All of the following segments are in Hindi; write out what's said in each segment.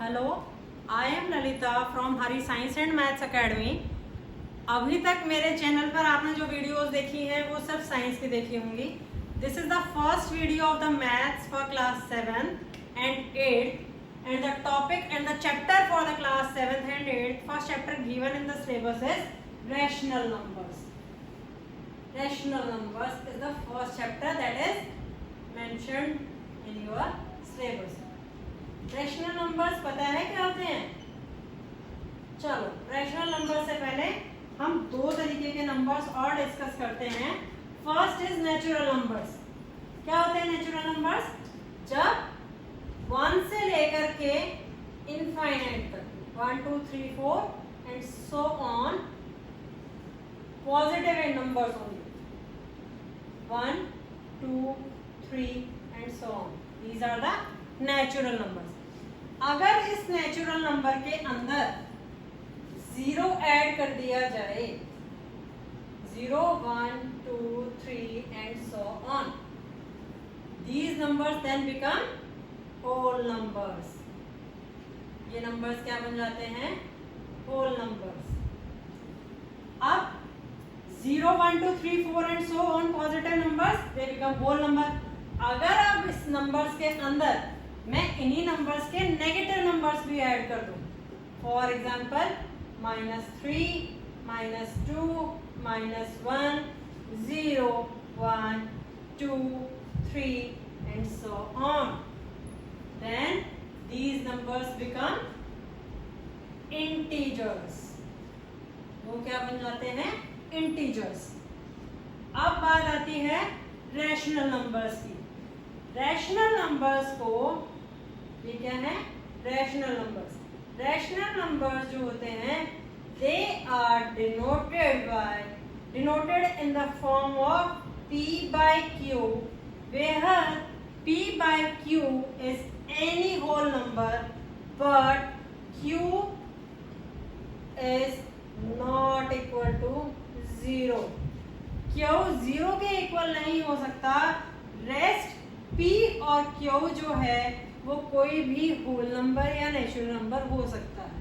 Hello, I am Lalita from Hari science and maths academy. अभी तक मेरे चैनल पर आपने जो वीडियोस देखी हैं वो सब साइंस की देखी होंगी। This is the first video of the maths for class 7th and 8th and the topic and the chapter for the class 7th and 8th. First chapter given in the syllabus is rational numbers. Rational numbers is the first chapter that is mentioned in your syllabus. Rational numbers पता है क्या होते हैं? चलो, रैशनल नंबर से पहले हम दो तरीके के नंबर्स और डिस्कस करते हैं। First is natural numbers. क्या होते हैं नेचुरल नंबर्स? जब 1 से लेकर के इनफाइनाइट तक 1 2 3 4 and so on positive and numbers only 1 2 3 and so on, these are the natural numbers. अगर इस नेचुरल नंबर के अंदर 0 ऐड कर दिया जाए, 0 1 2 3 and so on, these numbers then become whole numbers. ये नंबर्स क्या बन जाते हैं? whole numbers. अब 0 1 2 3 4 and so on positive numbers they become whole number. अगर अब इस नंबर्स के अंदर मैं इन्हीं नंबर्स के नेगेटिव नंबर्स भी ऐड कर दूं, for example -3 -2 -1 0 1 2 3 and so on, then these numbers become integers. वो क्या बन जाते हैं? integers. अब बात आती है रैशनल नंबर्स की। रैशनल नंबर्स को ये क्या है? Rational numbers. रैशनल नंबर्स जो होते हैं they are denoted in the form of p by q, where p by q is any whole number but q is not equal to 0. q 0 के इक्वल नहीं हो सकता। रेस्ट p और q जो है वो कोई भी होल नंबर या नेचुरल नंबर हो सकता है।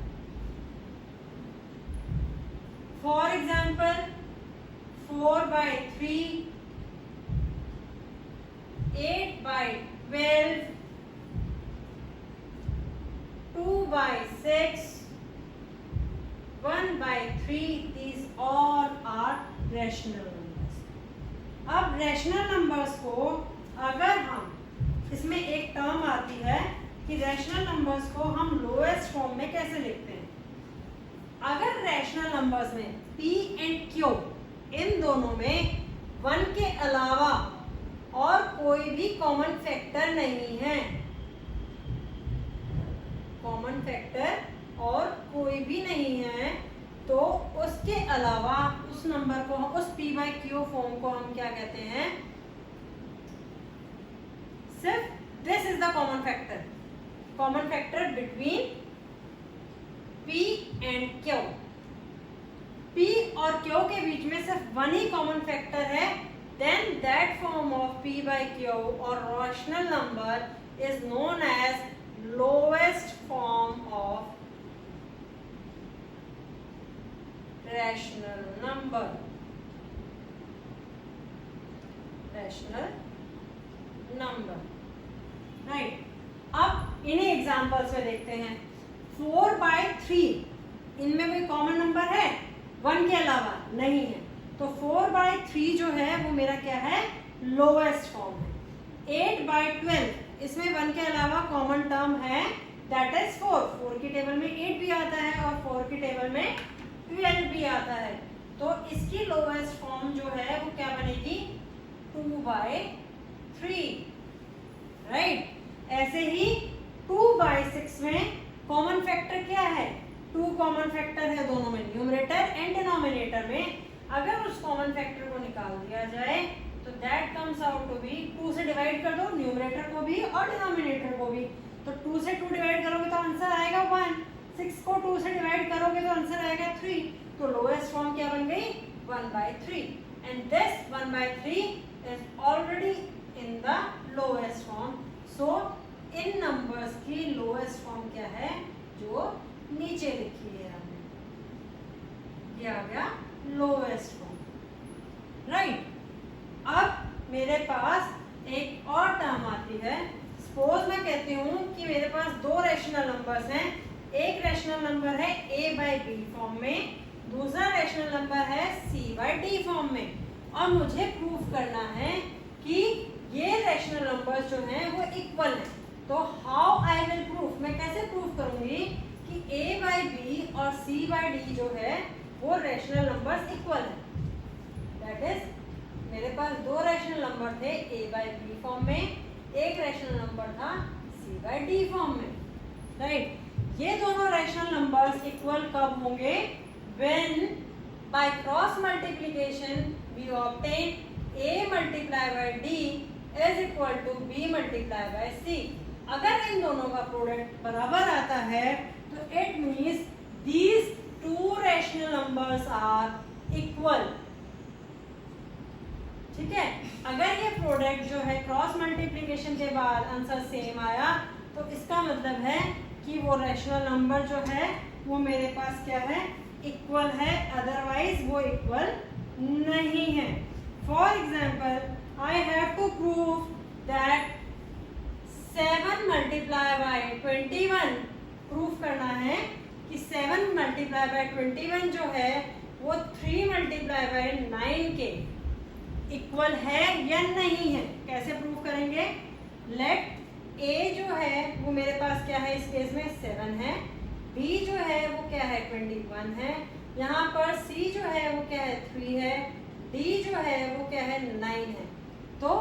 For example 4/3 8/12 2/6 1/3, these all are rational numbers. अब रैशनल नंबर्स को अगर हम, इसमें एक टर्म आती है कि रैशनल नंबर्स को हम लोएस्ट फॉर्म में कैसे लिखते हैं। अगर रैशनल नंबर्स में p एंड q इन दोनों में 1 के अलावा और कोई भी कॉमन फैक्टर नहीं है, कॉमन फैक्टर और कोई भी नहीं है, तो उसके अलावा उस नंबर को, उस p by q फॉर्म को हम क्या कहते हैं? सिर्फ this is the common factor between p and q। p और q के बीच में सिर्फ 1 ही कॉमन फैक्टर है, then that form of p by q और rational number is known as lowest form of rational number. Rational number, right. अब इन्हीं एग्जांपल्स में देखते हैं। 4/3 इनमें कोई कॉमन नंबर है? 1 के अलावा नहीं है, तो 4/3 जो है वो मेरा क्या है? लोएस्ट फॉर्म है। 8/12 इसमें 1 के अलावा कॉमन टर्म है, दैट इज 4 की टेबल में 8 भी आता है और 4 की टेबल में 12 भी आता है, तो इसकी लोएस्ट फॉर्म जो है वो क्या बनेगी? 2/3, राइट। ऐसे ही 2/6 में कॉमन फैक्टर क्या है? 2 कॉमन फैक्टर है दोनों में, न्यूमरेटर एंड डिनोमिनेटर में। अगर उस कॉमन फैक्टर को निकाल दिया जाए तो that comes out to be, 2 से डिवाइड कर दो न्यूमरेटर को भी और डिनोमिनेटर को भी, तो 2 से 2 डिवाइड करोगे तो आंसर आएगा 1, 6 को 2 से डिवाइड करोगे तो आंसर आएगा 3, तो लोएस्ट फॉर्म क्या बन गई? 1/3, and this 1/3 is already in the lowest form. So in numbers की लोएस्ट फॉर्म क्या है? दो रैशनल नंबर्स हैं, एक रैशनल नंबर है a बाई बी फॉर्म में, दूसरा रैशनल नंबर है c बाई डी फॉर्म में, और मुझे प्रूफ करना है कि ये रैशनल नंबर्स जो हैं वो इक्वल हैं। तो हाउ आई विल प्रूफ, मैं कैसे प्रूफ करूंगी कि a बाई बी और c बाई डी जो है वो रैशनल नंबर्स इक्वल हैं। दैट इज मेरे पास दो रैशनल नंबर थे a बाई बी फॉर्म में, एक रैशनल नंबर था c बाई डी फॉर्म में, राइट। ये दोनों रैशनल नंबर्स इक्वल कब होंगे? When by cross multiplication we obtain a multiply by d is equal to b multiply by c। अगर इन दोनों का प्रोडक्ट बराबर आता है तो it means these two rational numbers are equal. ठीक है, अगर ये प्रोडक्ट जो है क्रॉस मल्टीप्लिकेशन के बाद आंसर सेम आया तो इसका मतलब है कि वो रैशनल नंबर जो है वो मेरे पास क्या है? इक्वल है, अदरवाइज वो इक्वल नहीं है। For example I have to prove that 7 multiply by 21, proof करना है कि 7 मल्टीप्लाई बाय 21 जो है वो 3 मल्टीप्लाई बाय 9 के इक्वल है या नहीं है। कैसे प्रूफ करेंगे? लेट a जो है वो मेरे पास क्या है, इस केस में 7 है, b जो है वो क्या है 21 है, यहाँ पर c जो है वो क्या है 3 है, d जो है वो क्या है 9 है। तो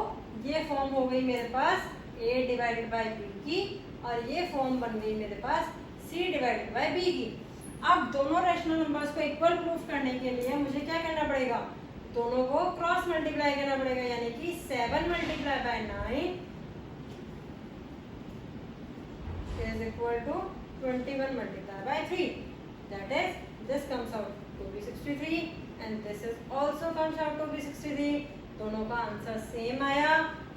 ये फॉर्म हो गई मेरे पास a डिवाइडेड बाई b की, और ये फॉर्म बन गई मेरे पास c डिवाइडेड बाई b की। अब दोनों रैशनल नंबर्स को इक्वल प्रूफ करने के लिए मुझे क्या करना पड़ेगा? दोनों को क्रॉस मल्टीप्लाई करना पड़ेगा, यानी कि 7 multiply bye 9 is equal to 21 multiplied by 3. That is, this comes out to be 63 and this is also comes out to be 63. दोनों का आंसर सेम आया।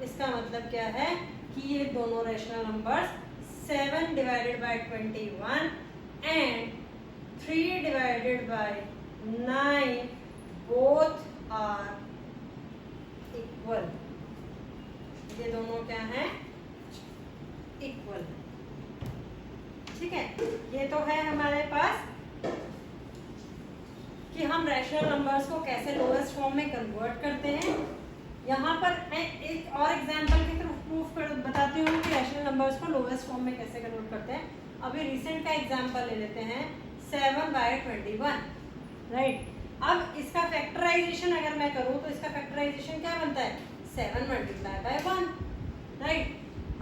इसका मतलब क्या है कि ये दोनों rational numbers 7 divided by 21 and 3 divided by 9 both are equal. ये दोनों क्या हैं? इक्वल। ठीक है, ये तो है हमारे पास कि हम रैशनल नंबर्स को कैसे लोएस्ट फॉर्म में कन्वर्ट करते हैं। यहाँ पर मैं एक और एग्जांपल की तरफ प्रूफ कर बताती हूँ कि रैशनल नंबर्स को लोएस्ट फॉर्म में कैसे कन्वर्ट करते हैं। अभी रिसेंट का एग्जांपल ले लेते हैं, 7 बाय 21, राइट। अब इसका फैक्टराइजेशन अगर मैं करूँ तो इसका फैक्टराइजेशन क्या बनता है? 7 मल्टीप्लाई बाय 1, राइट।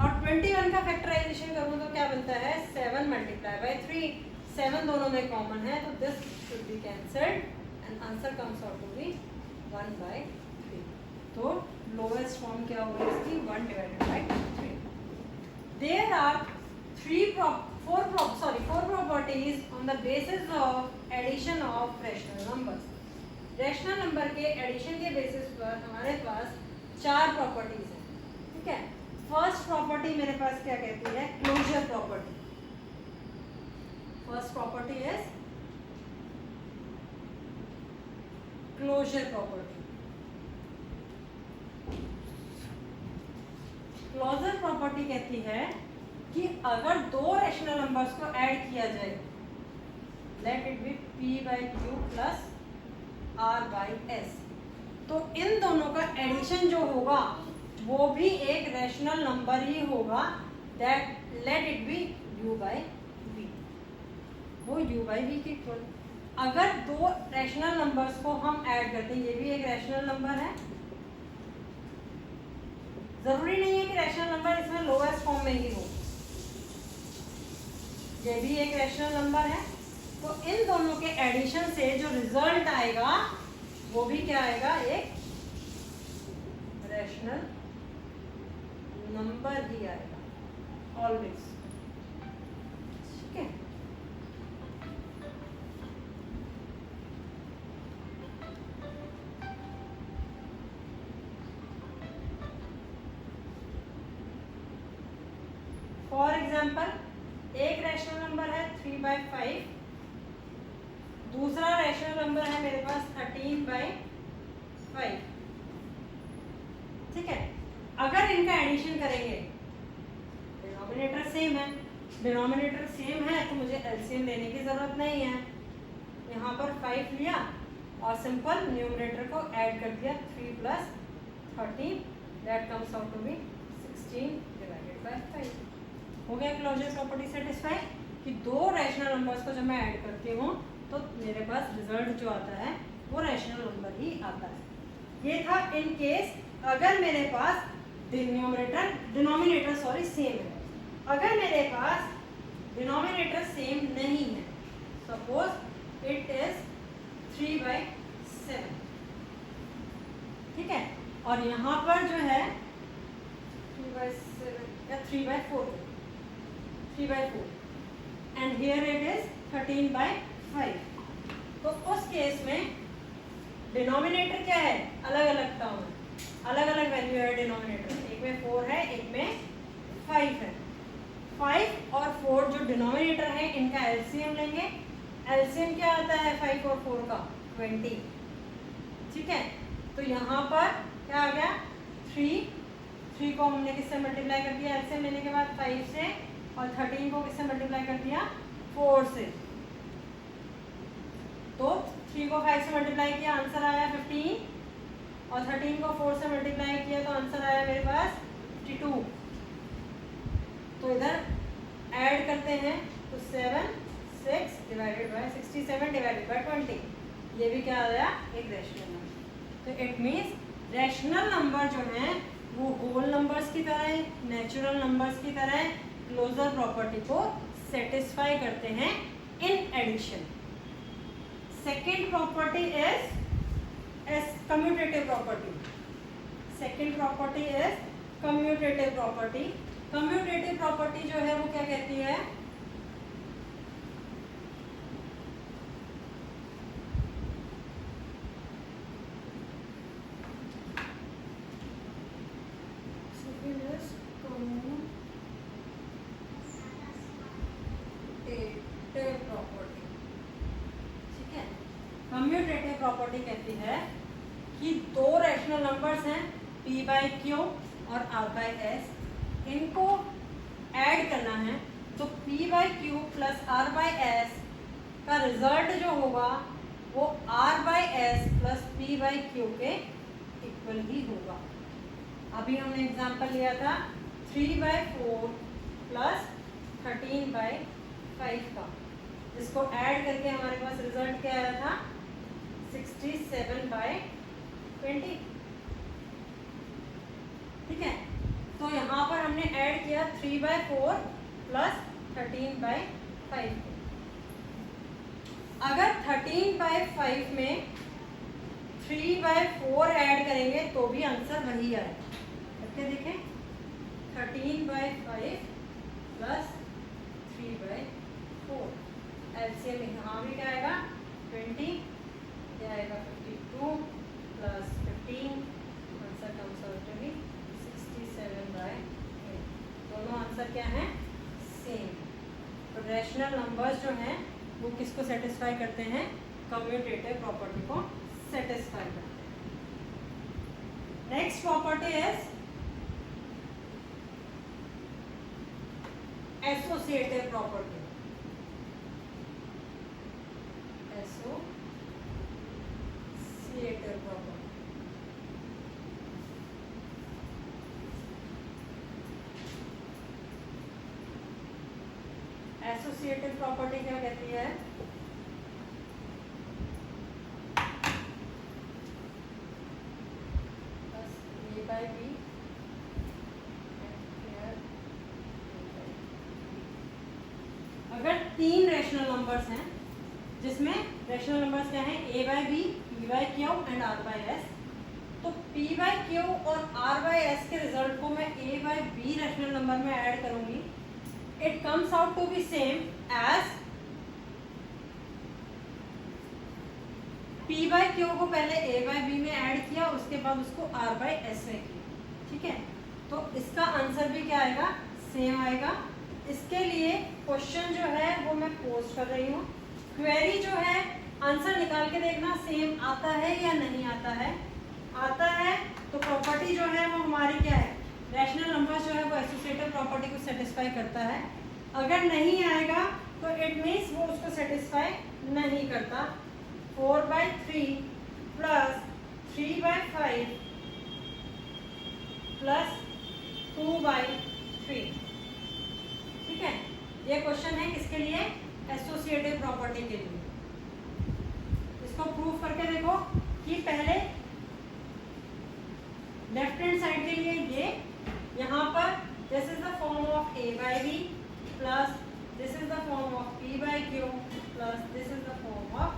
और 21 का फैक्टराइजेशन करूँ तो क्या बनता है? 7 मल्टीप्लाई बाय 3। 7 दोनों में कॉमन है तो this should be cancelled and answer comes out to be 1 by 3। तो लोएस्ट फॉर्म क्या होगी इसकी? 1 divided by 3। There are 4 properties on the basis of addition of rational numbers. Rational number के एडिशन के बेसिस पर हमारे पास 4 प्रॉपर्टीज हैं। ठीक है, फर्स्ट प्रॉपर्टी मेरे पास क्या कहती है? Closure property. First property is closure property. Closure property कहती है कि अगर दो रैशनल नंबर्स को ऐड किया जाए, let it be p by Q plus r by s, तो इन दोनों का एडिशन जो होगा वो भी एक रैशनल नंबर ही होगा। That let it be u by v, वो u बाई v के इक्वल। अगर दो रैशनल नंबर्स को हम ऐड करते हैं, ये भी एक रैशनल नंबर है, जरूरी नहीं है कि रैशनल नंबर इसमें लोएस्ट फॉर्म में ही हो, ये भी एक रैशनल नंबर है। तो इन दोनों के एडिशन से जो रिजल्ट आएगा वो भी क्या आएगा? एक रैशनल नंबर ही आएगा ऑलवेज। ठीक है, फॉर एग्जाम्पल एक रैशनल नंबर है 3 बाई 5, दूसरा रैशनल नंबर है मेरे पास 13 बाई 5। ठीक है, अगर इनका एडिशन करेंगे, डिनोमिनेटर सेम है डिनोमिनेटर सेम है तो मुझे एलसीएम लेने की ज़रूरत नहीं है। यहाँ पर 5 लिया और सिंपल न्यूमरेटर को ऐड कर दिया, 3 + 13 that comes out to be 16 divided by 5। हो गया क्लोजर प्रॉपर्टी सेटिस्फाई कि दो रैशनल नंबर्स को जब मैं ऐड करती हूँ तो मेरे पास रिजल्ट जो आता है वो रैशनल नंबर ही आता है। ये था इन केस अगर मेरे पास डिनोमिनेटर सेम है। अगर मेरे पास डिनोमिनेटर सेम नहीं है, सपोज इट इज 3/7, ठीक है, और यहाँ पर जो है 3/7 या 3/4 एंड हियर इट इज 13/5, तो उस केस में डिनोमिनेटर क्या है, अलग अलग टर्म है, अलग अलग वैल्यू है डिनोमिनेटर, एक में 4 है एक में 5 है। 5 और 4 जो डिनोमिनेटर है इनका एलसीएम लेंगे। एलसीएम क्या आता है 5 और 4 का, 20, ठीक है। तो यहाँ पर क्या आ गया, 3 को हमने किससे मल्टीप्लाई कर दिया एलसीएम लेने के बाद, 5 से, और 13 को किससे मल्टीप्लाई कर दिया, 4 से। तो 3 को 5 से मल्टीप्लाई किया, आंसर आया 15, और 13 को 4 से मल्टीप्लाई किया तो आंसर आया मेरे पास 52। तो इधर ऐड करते हैं तो 67 डिवाइडेड बाय 20, ये भी क्या आया, एक रैशनल नंबर। तो इट मीन्स रैशनल नंबर जो है वो होल नंबर्स की तरह, नेचुरल नंबर्स की तरह क्लोजर प्रॉपर्टी को सेटिस्फाई करते हैं in addition. Second property is commutative property. Second property is commutative property. Commutative property जो है वो क्या कहती है, कम्यूटेटिव प्रॉपर्टी कहती है कि दो रैशनल नंबर्स हैं p/q और r/s, इनको ऐड करना है तो p/q प्लस r/s का रिजल्ट जो होगा वो r/s प्लस p/q के इक्वल ही होगा। अभी हमने एग्जांपल लिया था 3/4 प्लस 13/5 का, जिसको ऐड करके हमारे पास रिजल्ट क्या आया था, 67/20, ठीक है। तो यहाँ पर हमने ऐड किया 3/4 प्लस 13/5। अगर 13/5 में 3/4 ऐड करेंगे तो भी आंसर वही आएगा। करके देखें, 13/5 प्लस 3/4, एलसीएम यहाँ भी क्या आएगा 20, क्या आएगा 52 plus 15, answer comes out to be 67/8। दोनों आंसर क्या है, सेम। तो रैशनल नंबर्स जो हैं वो किसको सेटिस्फाई करते हैं, कम्यूटेटिव प्रॉपर्टी को सेटिस्फाई करते हैं। Next property is associative property. Associative property associative property क्या कहती है, a/b अगर तीन रैशनल नंबर्स हैं जिसमें रैशनल नंबर्स क्या हैं, a/b, p/q एंड r/s, तो p/q और r/s के रिजल्ट को मैं a/b रैशनल नंबर में ऐड करूंगी, it comes out to be same as p/q को पहले a/b में ऐड किया, उसके बाद उसको r/s में किया, ठीक है। तो इसका आंसर भी क्या आएगा, सेम आएगा। इसके लिए क्वेश्चन जो है वो मैं पोस्ट कर रही हूँ, क्वेरी जो है आंसर निकाल के देखना सेम आता है या नहीं आता है। आता है तो प्रॉपर्टी जो है वो हमारी क्या है, रैशनल नंबर्स जो है वो एसोसिएटिव प्रॉपर्टी को सेटिस्फाई करता है। अगर नहीं आएगा तो इट मीन्स वो उसको सेटिस्फाई नहीं करता। 4/3 प्लस 3/5 प्लस 2/3। ठीक है, ये क्वेश्चन है किसके लिए? एसोसिएटिव प्रॉपर्टी के लिए। इसको प्रूव करके देखो कि पहले लेफ्ट हैंड साइड के लिए ये यहाँ पर this is the form of a/b plus this is the form of p/q plus this is the form of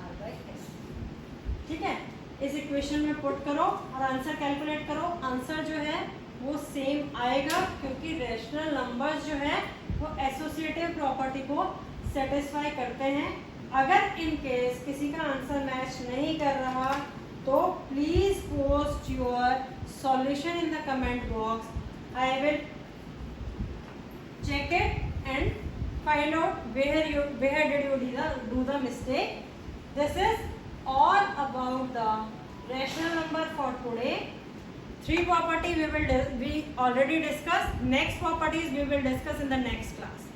r/s। ठीक है, इस इक्वेशन में पुट करो और आंसर कैलकुलेट करो। आंसर जो है वो सेम आएगा क्योंकि रेशनल नंबर्स जो है वो एसोसिएटिव प्रॉपर्टी को सेटिस्फाई करते हैं। अगर इन केस किसी का आंसर मैच नहीं कर रहा तो please post your solution in the comment box. I will check it and find out where did you do the mistake. This is all about the rational number for today. 3 property we already discussed. Next properties we will discuss in the next class.